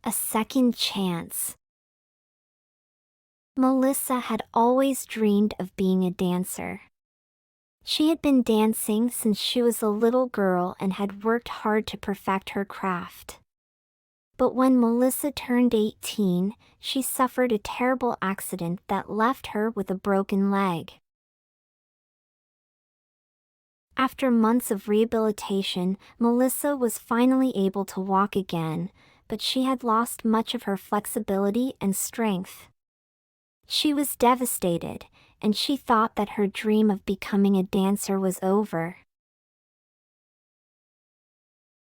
A second chance. Melissa had always dreamed of being a dancer. She had been dancing since she was a little girl and had worked hard to perfect her craft. But when Melissa turned 18, she suffered a terrible accident that left her with a broken leg. After months of rehabilitation, Melissa was finally able to walk again, but she had lost much of her flexibility and strength. She was devastated, and she thought that her dream of becoming a dancer was over.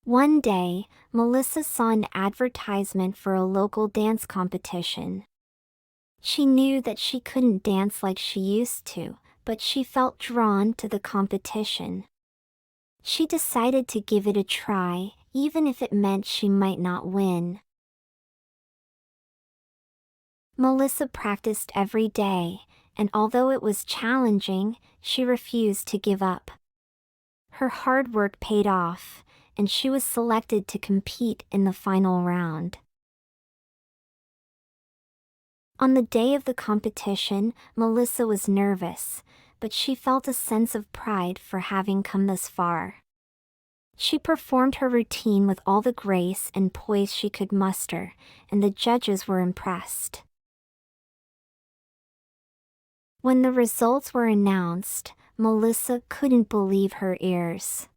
One day, Melissa saw an advertisement for a local dance competition. She knew that she couldn't dance like she used to, but she felt drawn to the competition. She decided to give it a try, even if it meant she might not win. Melissa practiced every day, and although it was challenging, she refused to give up. Her hard work paid off, and she was selected to compete in the final round. On the day of the competition, Melissa was nervous, but she felt a sense of pride for having come this far. She performed her routine with all the grace and poise she could muster, and the judges were impressed. When the results were announced, Melissa couldn't believe her ears.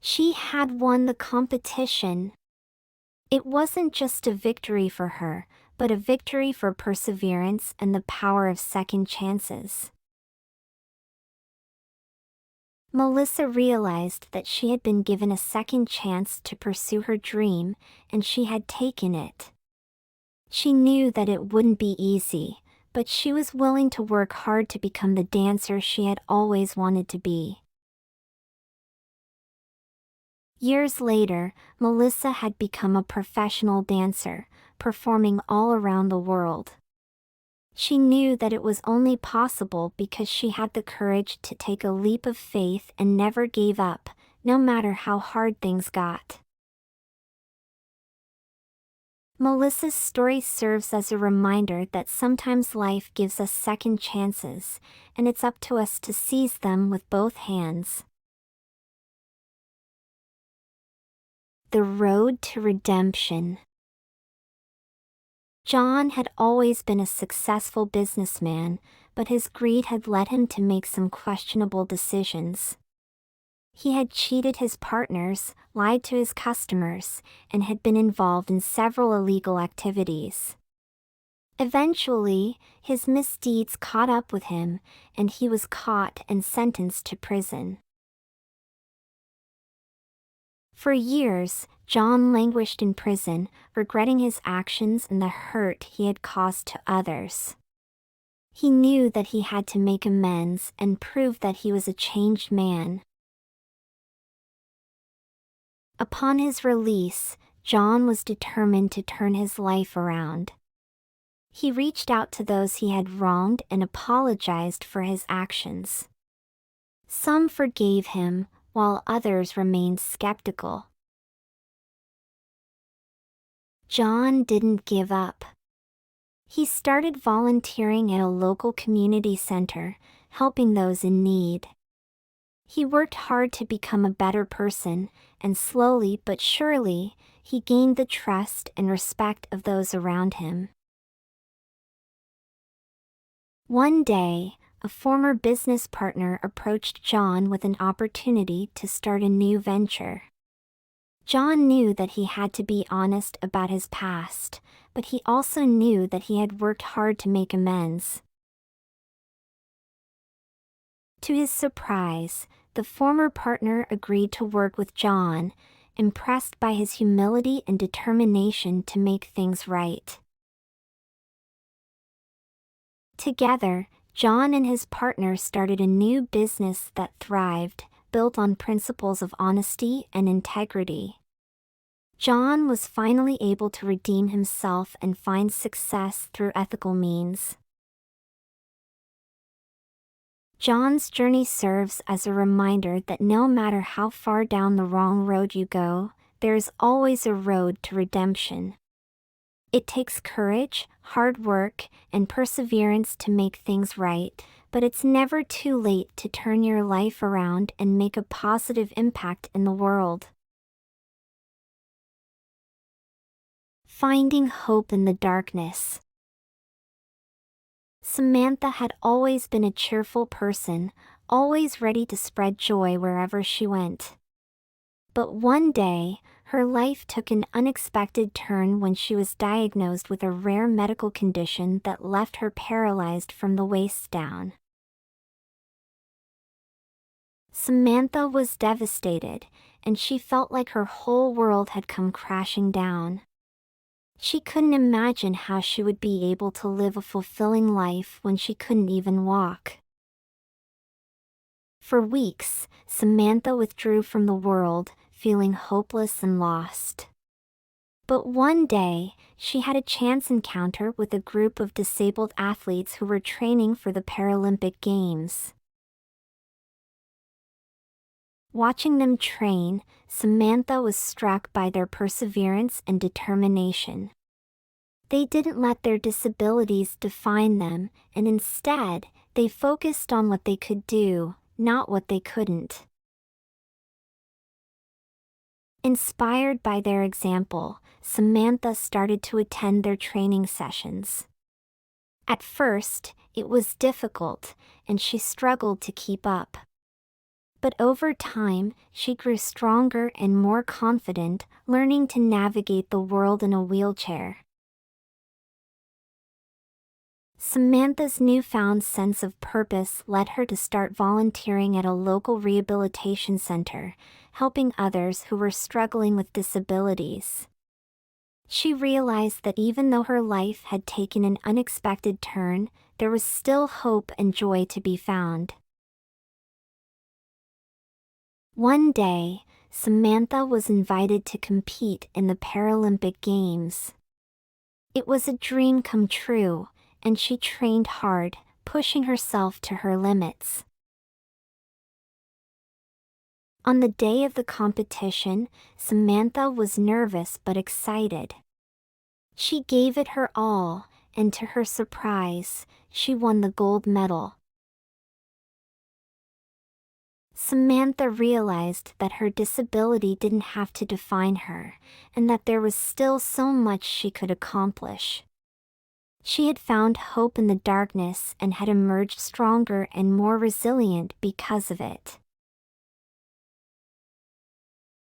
She had won the competition. It wasn't just a victory for her, but a victory for perseverance and the power of second chances. Melissa realized that she had been given a second chance to pursue her dream, and she had taken it. She knew that it wouldn't be easy, but she was willing to work hard to become the dancer she had always wanted to be. Years later, Melissa had become a professional dancer, performing all around the world. She knew that it was only possible because she had the courage to take a leap of faith and never gave up, no matter how hard things got. Melissa's story serves as a reminder that sometimes life gives us second chances, and it's up to us to seize them with both hands. The road to redemption. John had always been a successful businessman, but his greed had led him to make some questionable decisions. He had cheated his partners, lied to his customers, and had been involved in several illegal activities. Eventually, his misdeeds caught up with him, and he was caught and sentenced to prison. For years, John languished in prison, regretting his actions and the hurt he had caused to others. He knew that he had to make amends and prove that he was a changed man. Upon his release, John was determined to turn his life around. He reached out to those he had wronged and apologized for his actions. Some forgave him, while others remained skeptical. John didn't give up. He started volunteering at a local community center, helping those in need. He worked hard to become a better person, and slowly but surely, he gained the trust and respect of those around him. One day, a former business partner approached John with an opportunity to start a new venture. John knew that he had to be honest about his past, but he also knew that he had worked hard to make amends. To his surprise, the former partner agreed to work with John, impressed by his humility and determination to make things right. Together, John and his partner started a new business that thrived, built on principles of honesty and integrity. John was finally able to redeem himself and find success through ethical means. John's journey serves as a reminder that no matter how far down the wrong road you go, there is always a road to redemption. It takes courage, hard work, and perseverance to make things right, but it's never too late to turn your life around and make a positive impact in the world. Finding hope in the darkness. Samantha had always been a cheerful person, always ready to spread joy wherever she went. But one day, her life took an unexpected turn when she was diagnosed with a rare medical condition that left her paralyzed from the waist down. Samantha was devastated, and she felt like her whole world had come crashing down. She couldn't imagine how she would be able to live a fulfilling life when she couldn't even walk. For weeks, Samantha withdrew from the world, feeling hopeless and lost. But one day, she had a chance encounter with a group of disabled athletes who were training for the Paralympic Games. Watching them train, Samantha was struck by their perseverance and determination. They didn't let their disabilities define them, and instead, they focused on what they could do, not what they couldn't. Inspired by their example, Samantha started to attend their training sessions. At first, it was difficult, and she struggled to keep up. But over time, she grew stronger and more confident, learning to navigate the world in a wheelchair. Samantha's newfound sense of purpose led her to start volunteering at a local rehabilitation center, helping others who were struggling with disabilities. She realized that even though her life had taken an unexpected turn, there was still hope and joy to be found. One day, Samantha was invited to compete in the Paralympic Games. It was a dream come true, and she trained hard, pushing herself to her limits. On the day of the competition, Samantha was nervous but excited. She gave it her all, and to her surprise, she won the gold medal. Samantha realized that her disability didn't have to define her, and that there was still so much she could accomplish. She had found hope in the darkness and had emerged stronger and more resilient because of it.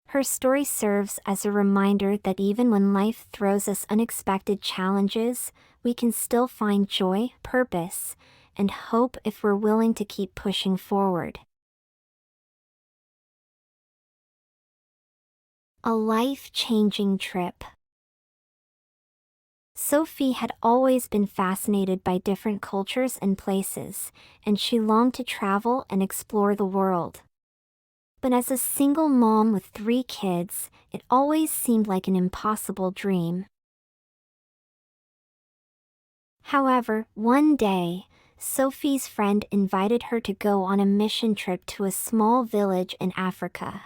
Her story serves as a reminder that even when life throws us unexpected challenges, we can still find joy, purpose, and hope if we're willing to keep pushing forward. A life-changing trip. Sophie had always been fascinated by different cultures and places, and she longed to travel and explore the world. But as a single mom with 3 kids, it always seemed like an impossible dream. However, one day, Sophie's friend invited her to go on a mission trip to a small village in Africa.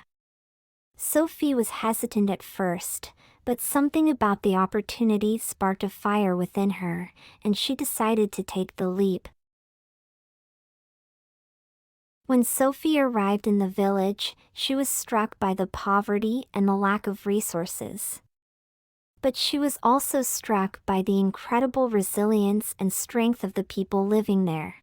Sophie was hesitant at first, but something about the opportunity sparked a fire within her, and she decided to take the leap. When Sophie arrived in the village, she was struck by the poverty and the lack of resources. But she was also struck by the incredible resilience and strength of the people living there.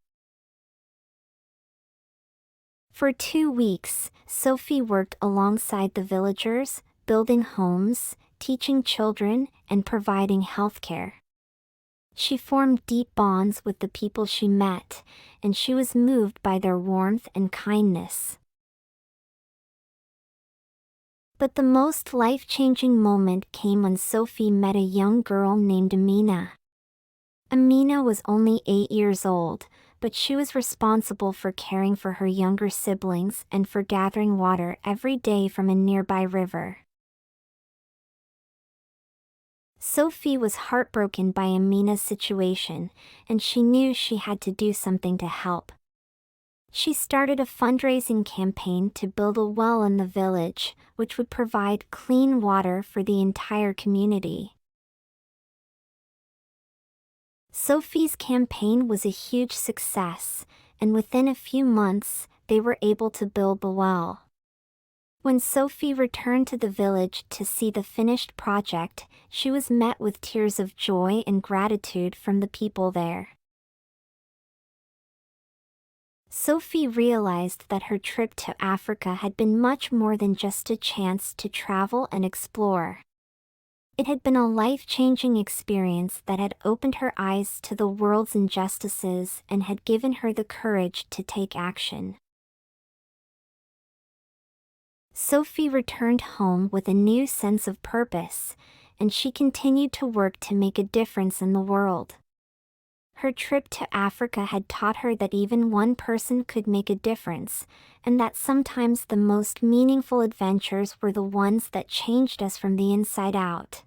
For 2 weeks, Sophie worked alongside the villagers, building homes, teaching children, and providing healthcare. She formed deep bonds with the people she met, and she was moved by their warmth and kindness. But the most life-changing moment came when Sophie met a young girl named Amina. Amina was only 8 years old, but she was responsible for caring for her younger siblings and for gathering water every day from a nearby river. Sophie was heartbroken by Amina's situation, and she knew she had to do something to help. She started a fundraising campaign to build a well in the village, which would provide clean water for the entire community. Sophie's campaign was a huge success, and within a few months, they were able to build the well. When Sophie returned to the village to see the finished project, she was met with tears of joy and gratitude from the people there. Sophie realized that her trip to Africa had been much more than just a chance to travel and explore. It had been a life-changing experience that had opened her eyes to the world's injustices and had given her the courage to take action. Sophie returned home with a new sense of purpose, and she continued to work to make a difference in the world. Her trip to Africa had taught her that even one person could make a difference, and that sometimes the most meaningful adventures were the ones that changed us from the inside out.